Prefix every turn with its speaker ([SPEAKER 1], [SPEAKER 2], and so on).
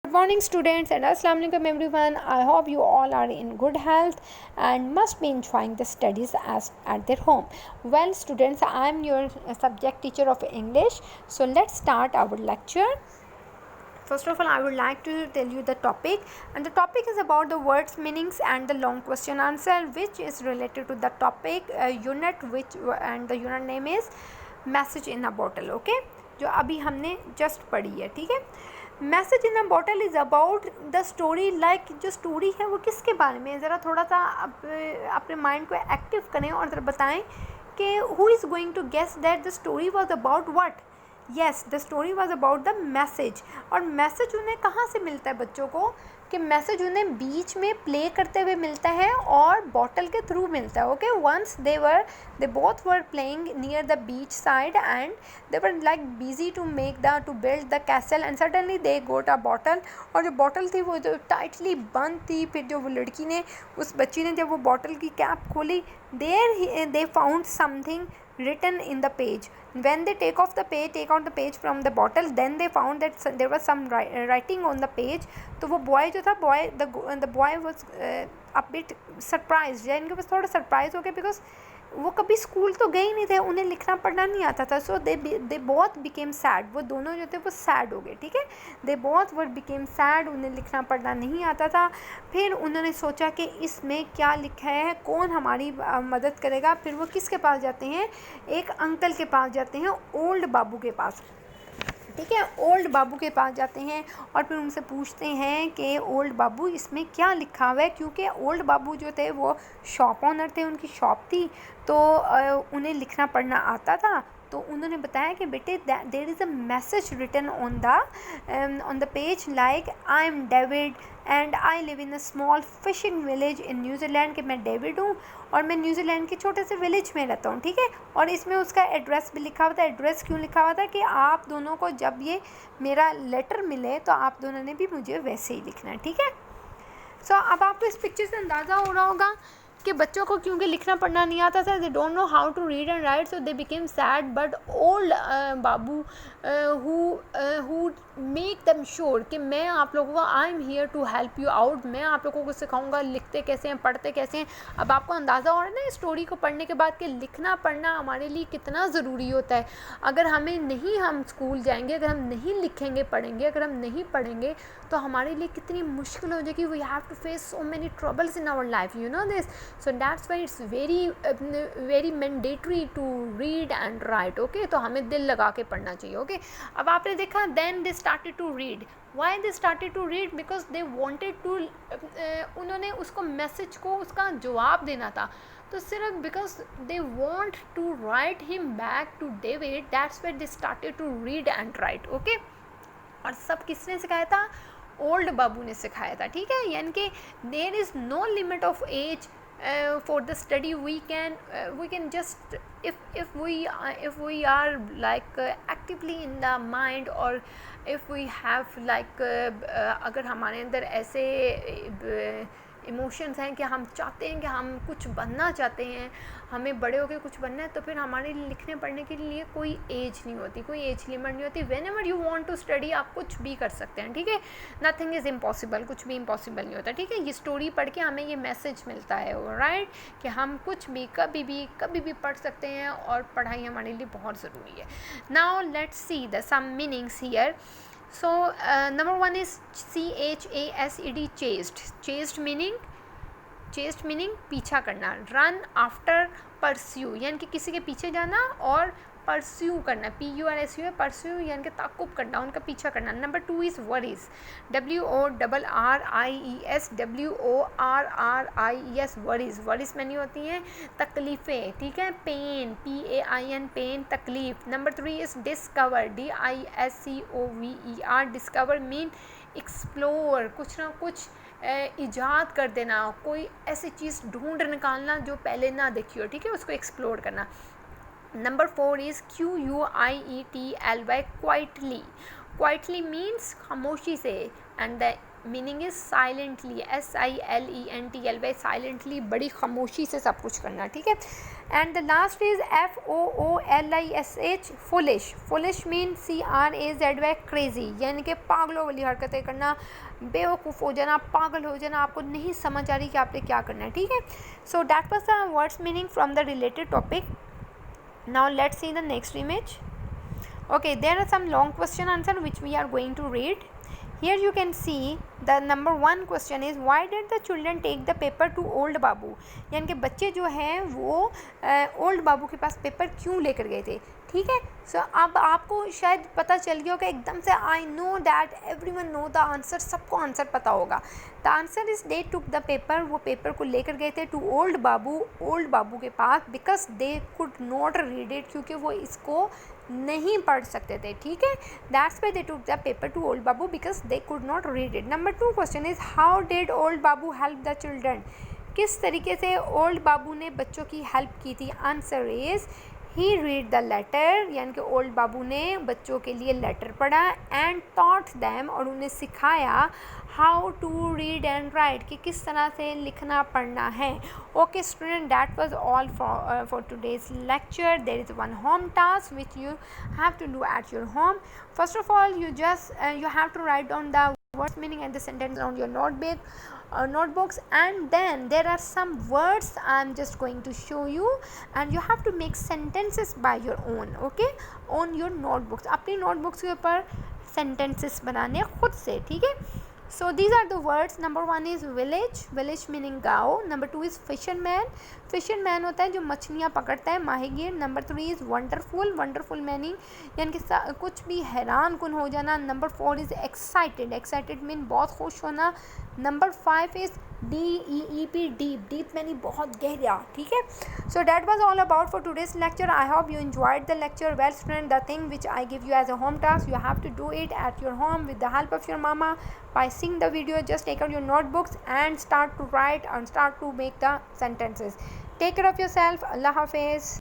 [SPEAKER 1] Good morning students and assalamu alaikum everyone. I hope you all are in good health and must be enjoying the studies as at their home. Well students, I am your subject teacher of English. So let's start our lecture. First of all, I would like to tell you the topic, and the topic is about the words meanings and the long question answer, which is related to the topic unit, which and the unit name is message in a bottle. Okay, जो अभी हमने just पढ़ी है, ठीक है. Message in a bottle is about the story. Like जो story है वो किसके बारे में है, ज़रा थोड़ा सा अपने माइंड को एक्टिव करें और ज़रा बताएं कि who is going to guess that the story was about what. Yes, the story was about the message. और मैसेज उन्हें कहाँ से मिलता है बच्चों को, कि मैसेज उन्हें बीच में प्ले करते हुए मिलता है और बॉटल के थ्रू मिलता है. Okay, once they both were playing near the beach side and they were like busy to build the castle and suddenly they got a bottle. और जो बॉटल थी वो जो टाइटली बंद थी. फिर जो वो लड़की ने, उस बच्ची ने जब वो बॉटल की कैप खोली, they found something written in the page. When they take out the page from the bottle, then they found that there was some writing on the page. तो वो boy जो था, the boy was a bit surprised. या इनके पास थोड़ा surprise हो गया, because वो कभी स्कूल तो गए ही नहीं थे, उन्हें लिखना पढ़ना नहीं आता था. सो दे बोथ बिकेम सैड. वो दोनों जो थे वो सैड हो गए, ठीक है. दे बोथ वर बिकेम सैड. उन्हें लिखना पढ़ना नहीं आता था. फिर उन्होंने सोचा कि इसमें क्या लिखा है, कौन हमारी मदद करेगा. फिर वो किसके पास जाते हैं, एक अंकल के पास जाते हैं, ओल्ड बाबू के पास, ठीक है. ओल्ड बाबू के पास जाते हैं और फिर उनसे पूछते हैं कि ओल्ड बाबू इसमें क्या लिखा हुआ है. क्योंकि ओल्ड बाबू जो थे वो शॉप ओनर थे, उनकी शॉप थी, तो उन्हें लिखना पढ़ना आता था. तो उन्होंने बताया कि बेटे there is a message written on the page like I am David and I live in a small fishing village in New Zealand. कि मैं डेविड हूँ और मैं न्यूजीलैंड के छोटे से विलेज में रहता हूँ, ठीक है. और इसमें उसका एड्रेस भी लिखा हुआ था. एड्रेस क्यों लिखा हुआ था, कि आप दोनों को जब ये मेरा लेटर मिले तो आप दोनों ने भी मुझे वैसे ही लिखना है, ठीक है. सो अब आपको इस पिक्चर से अंदाज़ा हो रहा होगा कि बच्चों को क्योंकि लिखना पढ़ना नहीं आता था, they don't know how to read and write, so they became sad. But old Babu who make them sure कि मैं आप लोगों को, I am here to help you out, मैं आप लोगों को सिखाऊंगा लिखते कैसे हैं, पढ़ते कैसे हैं. अब आपको अंदाज़ा हो रहा है ना इस स्टोरी को पढ़ने के बाद कि लिखना पढ़ना हमारे लिए कितना ज़रूरी होता है. अगर हमें नहीं, हम स्कूल जाएंगे, अगर हम नहीं लिखेंगे पढ़ेंगे, अगर हम नहीं पढ़ेंगे तो हमारे लिए कितनी मुश्किल हो जाएगी. We have to face so many troubles in our life, you know this. So that's why it's very mandatory to read and write. Okay, तो हमें दिल लगा के पढ़ना चाहिए. Okay, अब आपने देखा then they started to read. Why they started to read? Because they wanted to उन्होंने उसको मैसेज को उसका जवाब देना था. तो सिर्फ because they want to write him back to David, that's why they started to read and write. Okay, और सब किसने सिखाया था, ओल्ड बाबू ने सिखाया था, ठीक है. यानी कि there is no limit of age for the study. We can just if we are like actively in the mind, or if we have like अगर हमारे अंदर ऐसे इमोशंस हैं कि हम चाहते हैं कि हम कुछ बनना चाहते हैं, हमें बड़े होकर कुछ बनना है, तो फिर हमारे लिए लिखने पढ़ने के लिए कोई एज नहीं होती, कोई एज लिमिट नहीं होती. Whenever you want to study, आप कुछ भी कर सकते हैं, ठीक है. नथिंग इज़ इम्पॉसिबल, कुछ भी इम्पॉसिबल नहीं होता, ठीक है. ये स्टोरी पढ़ के हमें ये मैसेज मिलता है, राइट, कि हम कुछ भी कभी भी पढ़ सकते हैं और पढ़ाई हमारे लिए बहुत ज़रूरी है. Now let's see the some meanings here. So number one is chased. Chased meaning पीछा करना. Run after, pursue यानी कि किसी के पीछे जाना, और परस्यू करना, PURSU है, परस्यू यानी कि ताकुब करना, उनका पीछा करना. Number two is worries, WORRIES, worries में नहीं होती हैं तकलीफ़ें, ठीक है. पेन, PAIN, पेन, तकलीफ़. Number three is discover, DISCOVER, discover mean explore, कुछ ना कुछ ईजाद कर देना, कोई ऐसी चीज़ ढूंढ निकालना जो पहले ना देखी हो, ठीक है, उसको एक्सप्लोर करना. Number four is QUIETLY, quietly. Quietly means खामोशी से, and the meaning is silently, SILENTLY, silently, बड़ी खामोशी से सब कुछ करना, ठीक है। And the last is FOOLISH, foolish. Foolish mean CRAZY, crazy, यानी कि पागलों वाली हरकतें करना, बेवकूफ़ हो जाना, पागल हो जाना, आपको नहीं समझ आ रही कि आपने क्या करना है, ठीक है। So that was the words meaning from the related topic. Now let's see the next image. Okay, there are some long question answer which we are going to read. Here you can see the number one question is why did the children take the paper to old बाबू, यानी कि बच्चे जो हैं वो old बाबू के पास paper क्यों लेकर गए थे, ठीक है। सो अब आपको शायद पता चल गया होगा एकदम से, I know that everyone know the answer, सबको आंसर पता होगा। The answer is they took the paper, वो पेपर को लेकर गए थे टू ओल्ड बाबू के पास, because they could not read it, क्योंकि वो इसको नहीं पढ़ सकते थे, ठीक है। That's why they took the paper to old बाबू because they could not read it. Number two question is how did old Babu help the children, किस तरीके से ओल्ड बाबू ने बच्चों की हेल्प की थी. Answer is he read the letter, यानी कि ओल्ड बाबू ने बच्चों के लिए लेटर पढ़ा, एंड टॉट दैम, और उन्हें सिखाया how to read and write, कि किस तरह से लिखना पढ़ना है. Okay student, that was all for today's lecture. There is one home task which you have to do at your home. First of all you have to write down the words meaning and the sentence on your notebooks, and then there are some words I'm just going to show you, and you have to make sentences by your own, okay, on your notebooks. अपनी notebooks के ऊपर sentences बनाने खुद से, ठीक है. So these are the words. Number one is village meaning गाँव. Number two is fisherman होता है जो मछलियाँ पकड़ता है, माहीगीर. Number three is wonderful meaning यानी कि कुछ भी हैरान कुन हो जाना. Number four is excited mean बहुत खुश होना. Number five is deep meaning बहुत गहरा, ठीक है. So that was all about for today's lecture. I hope you enjoyed the lecture. Well student, the thing which I give you as a home task, you have to do it at your home with the help of your mama. By seeing the video, just take out your notebooks and start to write and start to make the sentences. Take care of yourself. Allah Hafiz.